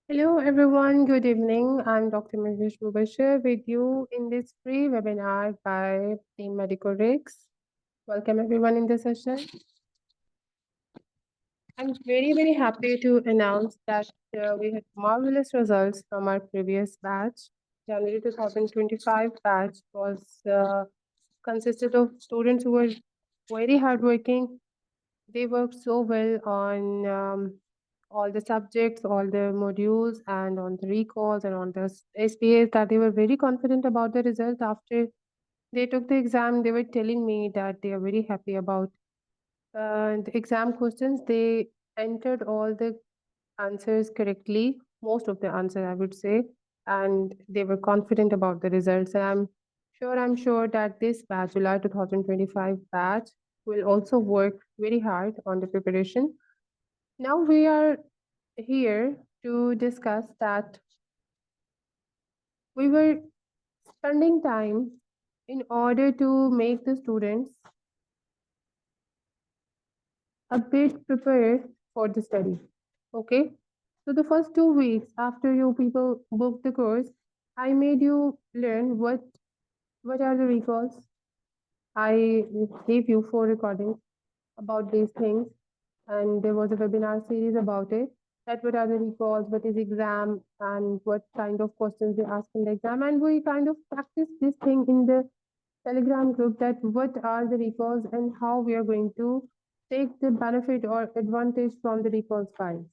Hello, everyone. Good evening. I'm Dr. Mehwish with you in this free webinar by Team Medical Rigs. Welcome, everyone, in the session. I'm very happy to announce that we had marvelous results from our previous batch. January 2025 batch was consisted of students who were very hardworking. They worked so well on all the subjects, all the modules, and on the recalls and on the SPAs that they were very confident about the result. After they took the exam, they were telling me that they are very happy about the exam questions. They entered all the answers correctly, most of the answer, I would say, and they were confident about the results. And I'm sure that this batch, July 2025 batch, will also work very hard on the preparation. Now we are here to discuss that we were spending time in order to make the students a bit prepared for the study. Okay. So the first 2 weeks after you people book the course, I made you learn what are the recalls. I gave you 4 recordings about these things, and there was a webinar series about it. That what are the recalls, what is exam, and what kind of questions they ask in the exam. And we kind of practice this thing in the Telegram group that what are the recalls and how we are going to take the benefit or advantage from the recalls files.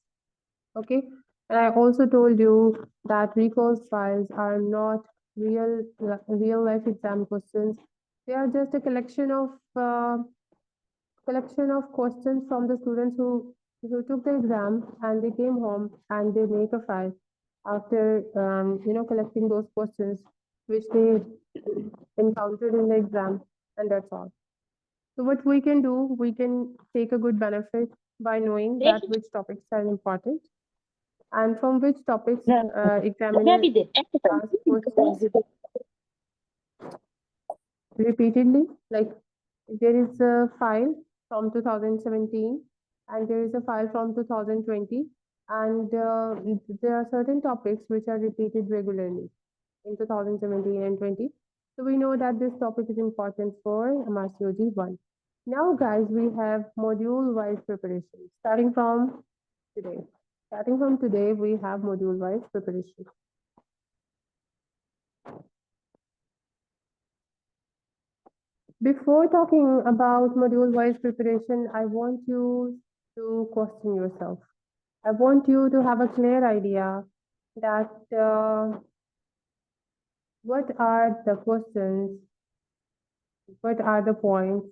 Okay. And I also told you that recalls files are not real life exam questions. They are just a collection of questions from the students who took the exam and they came home and they make a file after collecting those questions which they encountered in the exam, and that's all. So what we can do, we can take a good benefit by knowing that which topics are important and from which topics examiner asks questions repeatedly. Like there is a file from 2017 and there is a file from 2020, and there are certain topics which are repeated regularly in 2017 and 20. So we know that this topic is important for MRCOG-1. Now, guys, we have module-wise preparation. Today. Starting from today, we have module-wise preparation. Before talking about module-wise preparation, I want you to question yourself. I want you to have a clear idea that what are the questions, what are the points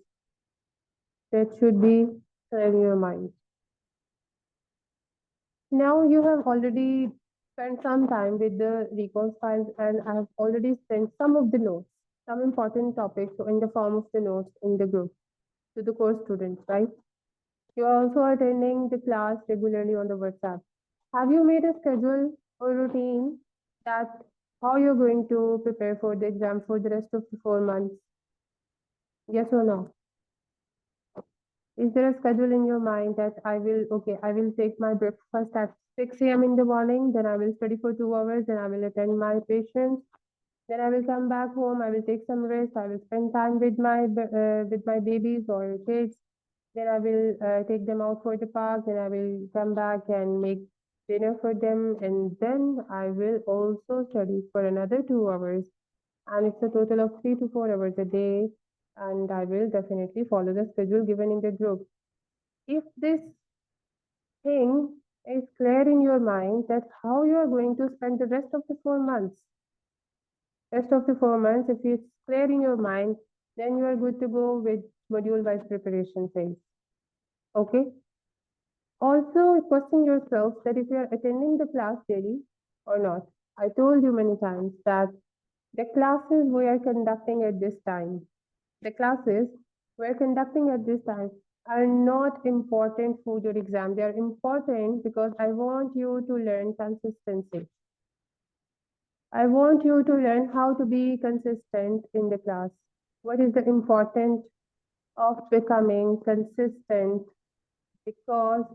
that should be clear in your mind. Now you have already spent some time with the recall files, and I have already sent some of the notes, some important topics in the form of the notes in the group to the course students, right? You are also attending the class regularly on the WhatsApp. Have you made a schedule or routine that how you're going to prepare for the exam for the rest of the 4 months? Yes or no? Is there a schedule in your mind that I will take my breakfast at 6 a.m. in the morning, then I will study for 2 hours, then I will attend my patients, then I will come back home, I will take some rest, I will spend time with my babies or kids, then I will take them out for the park, then I will come back and make dinner for them, and then I will also study for another 2 hours. And it's a total of 3 to 4 hours a day, and I will definitely follow the schedule given in the group. If this thing is clear in your mind that how you are going to spend the rest of the 4 months, if it's clear in your mind, then you are good to go with module wise preparation phase. Okay. Also, question yourself that if you are attending the class daily or not. I told you many times that the classes we are conducting at this time, the classes we're conducting at this time are not important for your exam. They are important because I want you to learn consistency. I want you to learn how to be consistent in the class. What is the importance of becoming consistent? Because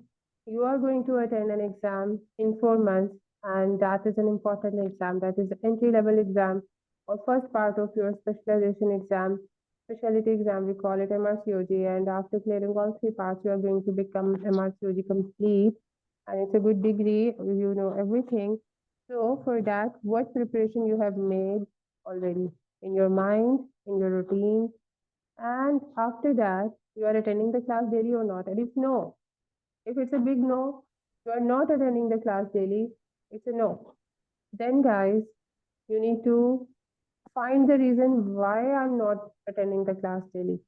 you are going to attend an exam in 4 months and that is an important exam. That is the entry level exam or first part of your specialization exam, specialty exam. We call it MRCOG, and after clearing all three parts, you are going to become MRCOG complete, and it's a good degree. You know everything. So for that, what preparation you have made already in your mind, in your routine, and after that, you are attending the class daily or not? And if no, if it's a big no, you are not attending the class daily, it's a no. Then, guys, you need to find the reason why I'm not attending the class daily.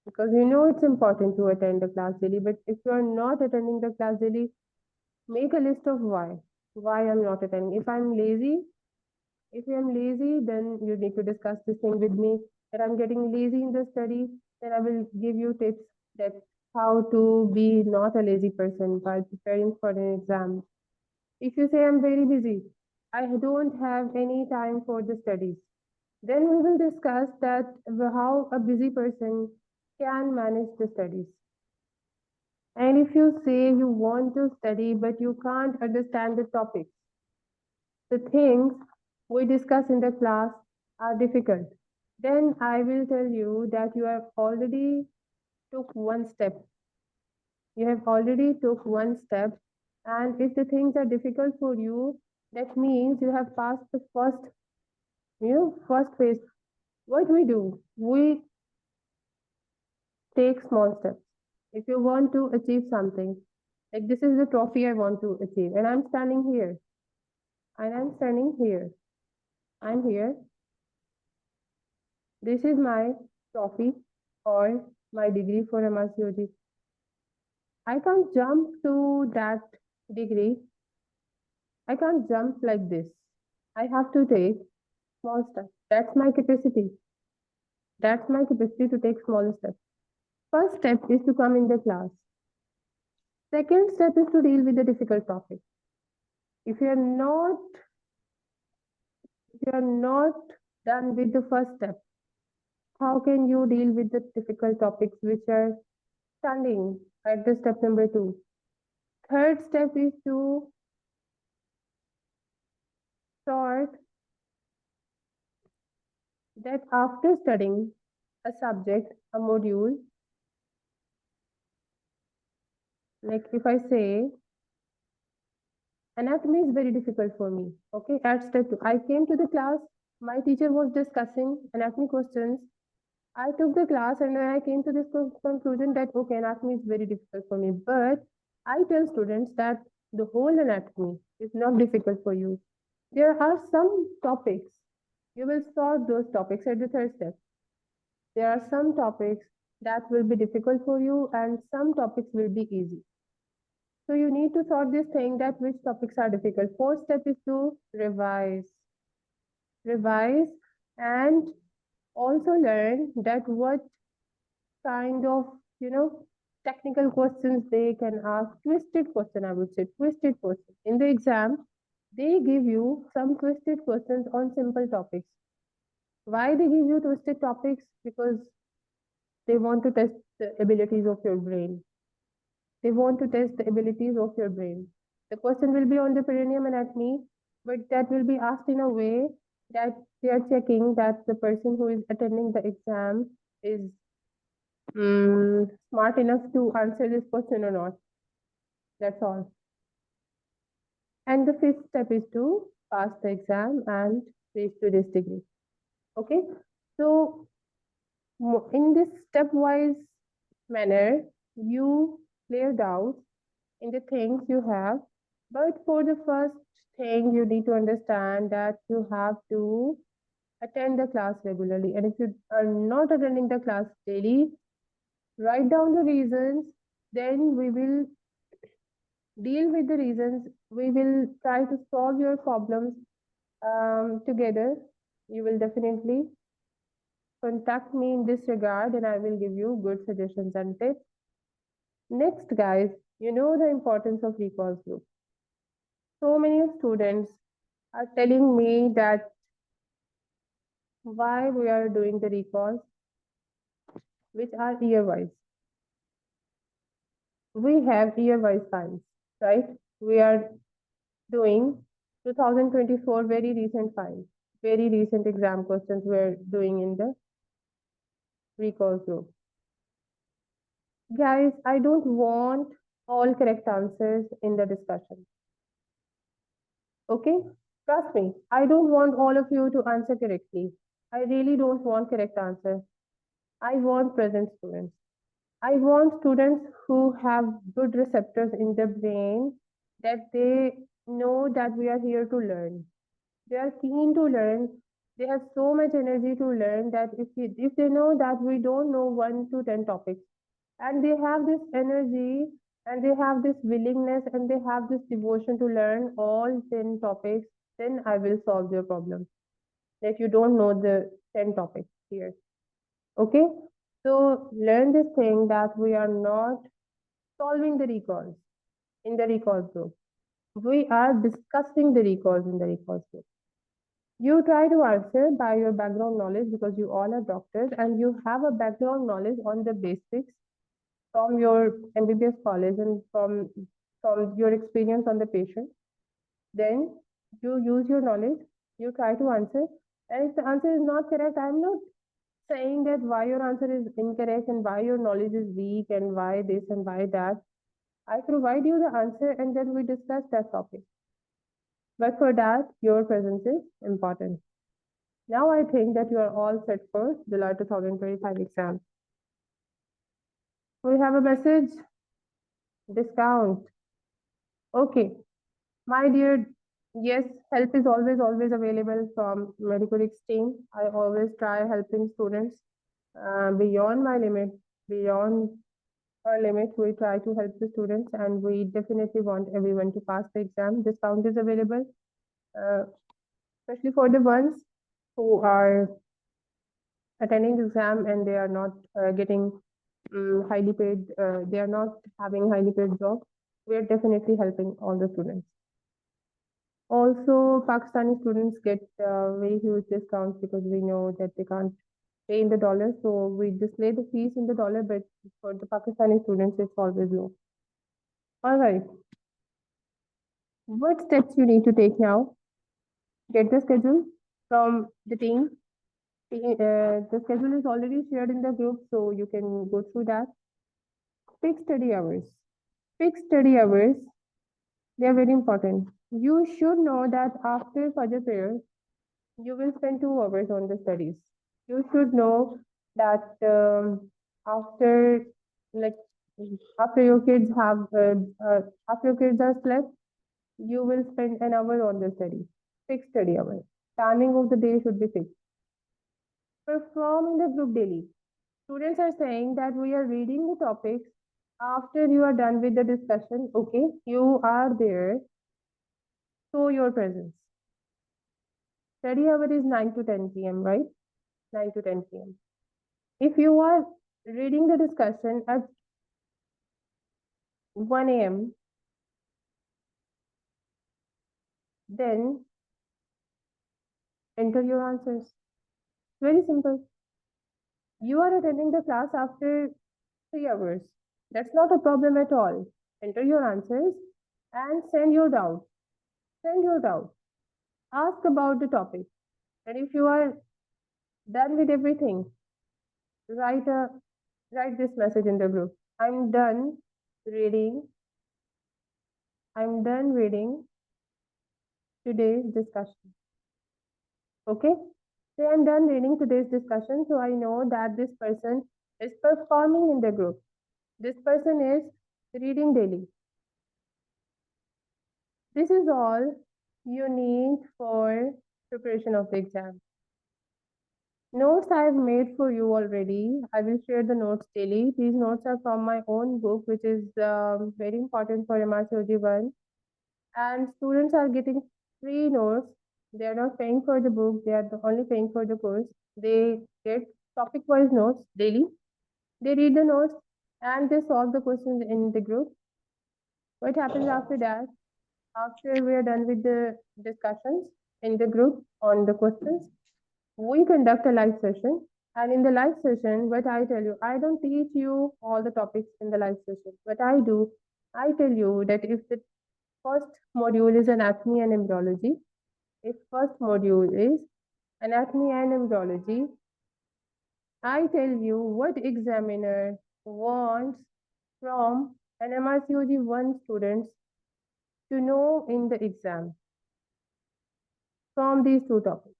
Because you know it's important to attend the class daily, but if you are not attending the class daily, make a list of why. Why I'm not attending. If I'm lazy, then you need to discuss this thing with me. That I'm getting lazy in the study, then I will give you tips that how to be not a lazy person while preparing for an exam. If you say I'm very busy, I don't have any time for the studies, then we will discuss that how a busy person can manage the studies. And if you say you want to study but you can't understand the topics, the things we discuss in the class are difficult, then I will tell you that you have already took one step. You have already took one step, and if the things are difficult for you, that means you have passed the first phase. What we do, we take small steps. If you want to achieve something, like this is the trophy I want to achieve, and I'm standing here, and I'm standing here, I'm here. This is my trophy or my degree for MRCOG. I can't jump to that degree. I can't jump like this. I have to take small steps. That's my capacity. That's my capacity to take small steps. First step is to come in the class. Second step is to deal with the difficult topic. If you are not, if you are not done with the first step, how can you deal with the difficult topics which are standing at the step number 2? Third step is to sort that after studying a subject, a module, like if I say anatomy is very difficult for me, okay, at step 2, I came to the class, my teacher was discussing anatomy questions. I took the class and I came to this conclusion that okay, anatomy is very difficult for me. But I tell students that the whole anatomy is not difficult for you. There are some topics, you will solve those topics at the third step. There are some topics that will be difficult for you and some topics will be easy. So you need to sort this thing that which topics are difficult. Fourth step is to revise. Revise and also learn that what kind of, technical questions they can ask. Twisted question, I would say, twisted question. In the exam, they give you some twisted questions on simple topics. Why they give you twisted topics? Because they want to test the abilities of your brain. They want to test the abilities of your brain. The question will be on the perineum anatomy, but that will be asked in a way that they are checking that the person who is attending the exam is smart enough to answer this question or not. That's all. And the fifth step is to pass the exam and reach to this degree. Okay. So in this stepwise manner, you clear doubts in the things you have. But for the first thing, you need to understand that you have to attend the class regularly. And if you are not attending the class daily, write down the reasons, then we will deal with the reasons. We will try to solve your problems together. You will definitely contact me in this regard and I will give you good suggestions and tips. Next, guys, you know the importance of recall group. So many students are telling me that why we are doing the recalls, which are year-wise. We have year-wise science, right? We are doing 2024, very recent file, very recent exam questions we're doing in the recall group. Guys, I don't want all correct answers in the discussion. Okay? Trust me, I don't want all of you to answer correctly. I really don't want correct answers. I want present students. I want students who have good receptors in the brain, that they know that we are here to learn. They are keen to learn. They have so much energy to learn that if they know that we don't know 1 to 10 topics, and they have this energy and they have this willingness and they have this devotion to learn all 10 topics, then I will solve your problem. That you don't know the 10 topics here. Okay? So learn this thing that we are not solving the recalls in the recalls group. We are discussing the recalls in the recalls group. You try to answer by your background knowledge because you all are doctors and you have a background knowledge on the basics from your MBBS college and from your experience on the patient. Then you use your knowledge, you try to answer, and if the answer is not correct, I'm not saying that why your answer is incorrect and why your knowledge is weak and why this and why that. I provide you the answer and then we discuss that topic. But for that, your presence is important. Now I think that you are all set for July 2025 exam. We have a message discount. Okay, my dear, yes, help is always available from MedicoRx team. I always try helping students beyond my limit, beyond our limit. We try to help the students, and we definitely want everyone to pass the exam. Discount is available, uh, especially for the ones who are attending the exam and they are not getting highly paid. They are not having highly paid jobs. We are definitely helping all the students. Also, Pakistani students get very huge discounts because we know that they can't pay in the dollar. So we display the fees in the dollar, but for the Pakistani students, it's always low. All right. What steps you need to take now? Get the schedule from the team. The schedule is already shared in the group, so you can go through that. Fixed study hours. Fixed study hours, they are very important. You should know that after Fajr prayer, you will spend 2 hours on the studies. You should know that after like after your kids have after your kids are slept, you will spend an hour on the study. Fixed study hours. Timing of the day should be fixed. Perform in the group daily. Students are saying that we are reading the topics after you are done with the discussion. Okay, you are there. Show your presence. Study hour is 9 to 10 p.m., right? 9 to 10 p.m. If you are reading the discussion at 1 a.m., then enter your answers. Very simple. You are attending the class after 3 hours. That's not a problem at all. Enter your answers and send your doubt. Send your doubt. Ask about the topic. And if you are done with everything, write a write this message in the group. I'm done reading. I'm done reading today's discussion. Okay? So I'm done reading today's discussion. So I know that this person is performing in the group. This person is reading daily. This is all you need for preparation of the exam. Notes I have made for you already. I will share the notes daily. These notes are from my own book, which is very important for MRCOG-1. And students are getting free notes. They are not paying for the book. They are only paying for the course. They get topic-wise notes daily. They read the notes and they solve the questions in the group. What happens after that? After we are done with the discussions in the group on the questions, we conduct a live session. And in the live session, what I tell you, I don't teach you all the topics in the live session. What I do, I tell you that if the First module is anatomy and embryology. If first module is anatomy and embryology, I tell you what examiner wants from an MRCOG-1 students to know in the exam from these two topics.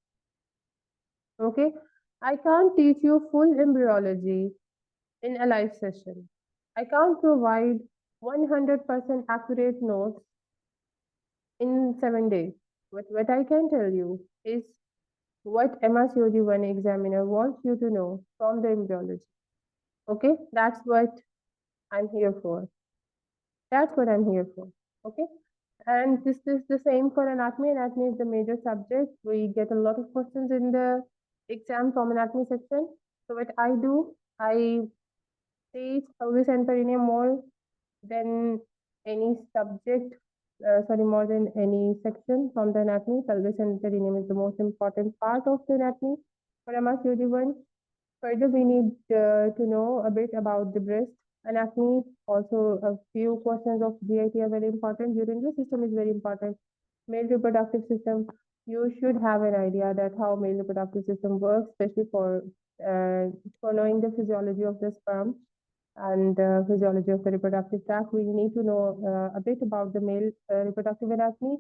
Okay, I can't teach you full embryology in a live session. I can't provide 100% accurate notes in 7 days. But what I can tell you is what MRCOG-1 examiner wants you to know from the embryology. Okay, that's what I'm here for. That's what I'm here for. Okay, and this is the same for anatomy. Anatomy is the major subject. We get a lot of questions in the exam from anatomy section. So what I do, I teach pelvis and perineum more than any subject, sorry, more than any section from the anatomy. Pelvis and perineum is the most important part of the anatomy for MRCOG-1. Further, we need to know a bit about the breast anatomy. Also, a few questions of GIT are very important. Urinary system is very important. Male reproductive system. You should have an idea that how male reproductive system works, especially for knowing the physiology of the sperm and physiology of the reproductive tract. We need to know a bit about the male reproductive anatomy.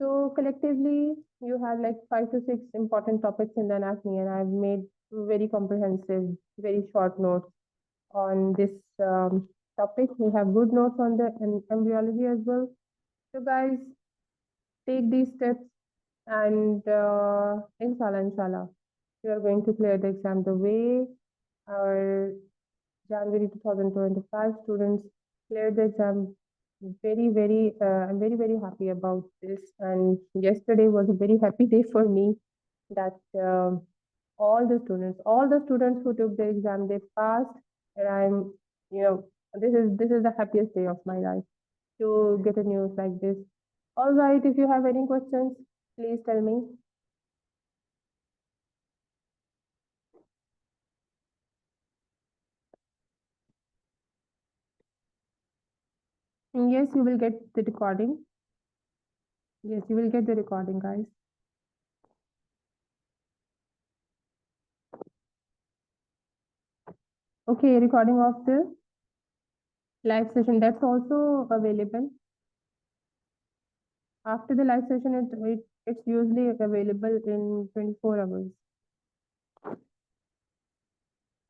So collectively, you have like 5 to 6 important topics in the anatomy, and I've made very comprehensive, very short notes on this topic. We have good notes on the embryology as well. So guys, take these steps and inshallah, you are going to clear the exam the way our January 2025 students cleared the exam. I'm very happy about this. And yesterday was a very happy day for me that all the students who took the exam, they passed. And you know, this is the happiest day of my life to get a news like this. All right, if you have any questions, please tell me. And yes, you will get the recording. Yes, you will get the recording, guys. Okay, recording of the live session, that's also available. After the live session, it's usually available in 24 hours.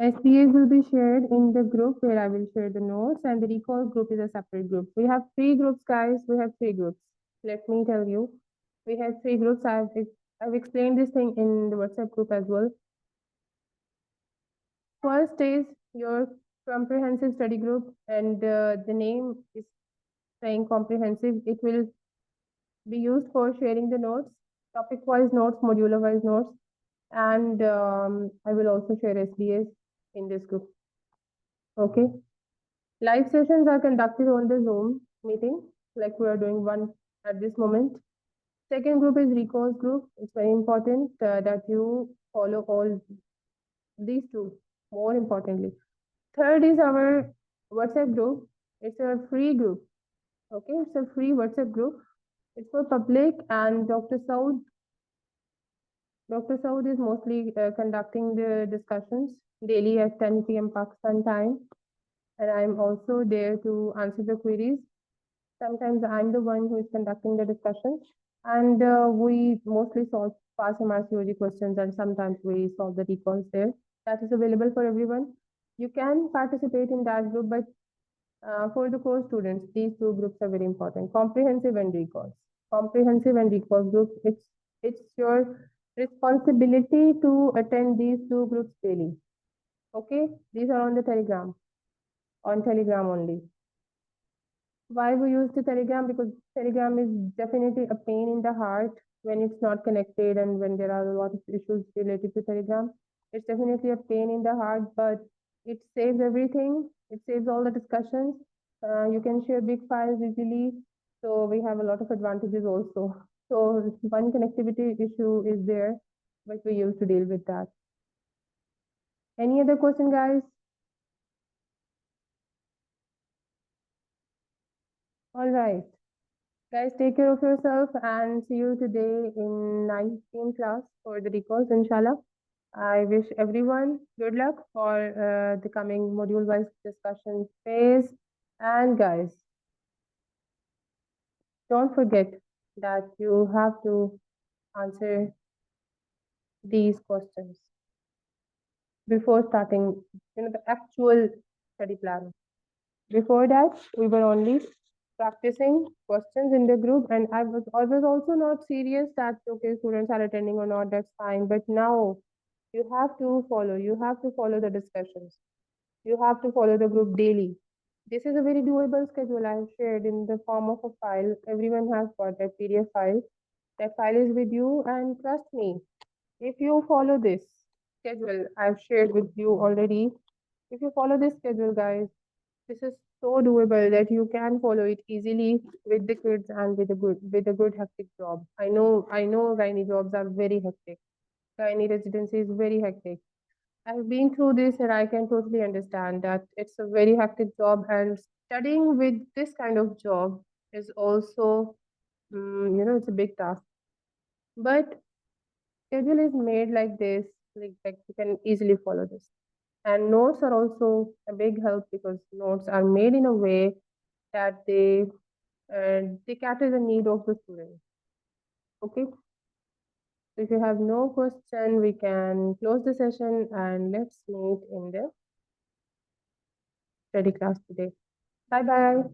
SPAs will be shared in the group where I will share the notes, and the recall group is a separate group. We have 3 groups, guys. We have 3 groups. Let me tell you, we have 3 groups. I've explained this thing in the WhatsApp group as well. First is your comprehensive study group, and the name is saying comprehensive. It will be used for sharing the notes, topic-wise notes, modular-wise notes, and I will also share SBAs in this group. Okay. Live sessions are conducted on the Zoom meeting, like we are doing one at this moment. Second group is recourse group. It's very important that you follow all these two, more importantly. Third is our WhatsApp group. It's a free group. Okay, it's a free WhatsApp group. It's for public, and Dr. Saud is mostly conducting the discussions daily at 10 p.m. Pakistan time. And I'm also there to answer the queries. Sometimes I'm the one who is conducting the discussion. And we mostly solve past MRCOG questions, and sometimes we solve the recalls there. That is available for everyone. You can participate in that group, but for the core students, these 2 groups are very important: comprehensive and recalls. Comprehensive and recalls group. It's your responsibility to attend these 2 groups daily. Okay, these are on the on Telegram only. Why we use the Telegram? Because Telegram is definitely a pain in the heart when it's not connected and when there are a lot of issues related to Telegram. It's definitely a pain in the heart, but it saves everything. It saves all the discussions. You can share big files easily. So we have a lot of advantages also. So one connectivity issue is there, but we use to deal with that. Any other question, guys? All right. Guys, take care of yourself and see you today in 19th class for the recalls, inshallah. I wish everyone good luck for the coming module wise discussion phase. And guys, don't forget that you have to answer these questions before starting, the actual study plan. Before that, we were only practicing questions in the group, and I was also not serious that okay, students are attending or not, that's fine. But now you have to follow the discussions. You have to follow the group daily. This is a very doable schedule I have shared in the form of a file. Everyone has got that PDF file. That file is with you, and trust me, if you follow this schedule I've shared with you already, if you follow this schedule, guys, this is so doable that you can follow it easily with the kids and with a good hectic job. I know gynae jobs are very hectic. Gynae residency is very hectic. I've been through this and I can totally understand that it's a very hectic job, and studying with this kind of job is also it's a big task. But schedule is made like this, like you can easily follow this. And notes are also a big help because notes are made in a way that they cater the need of the student. Okay, so if you have no question, we can close the session and let's meet in the study class today. Bye bye.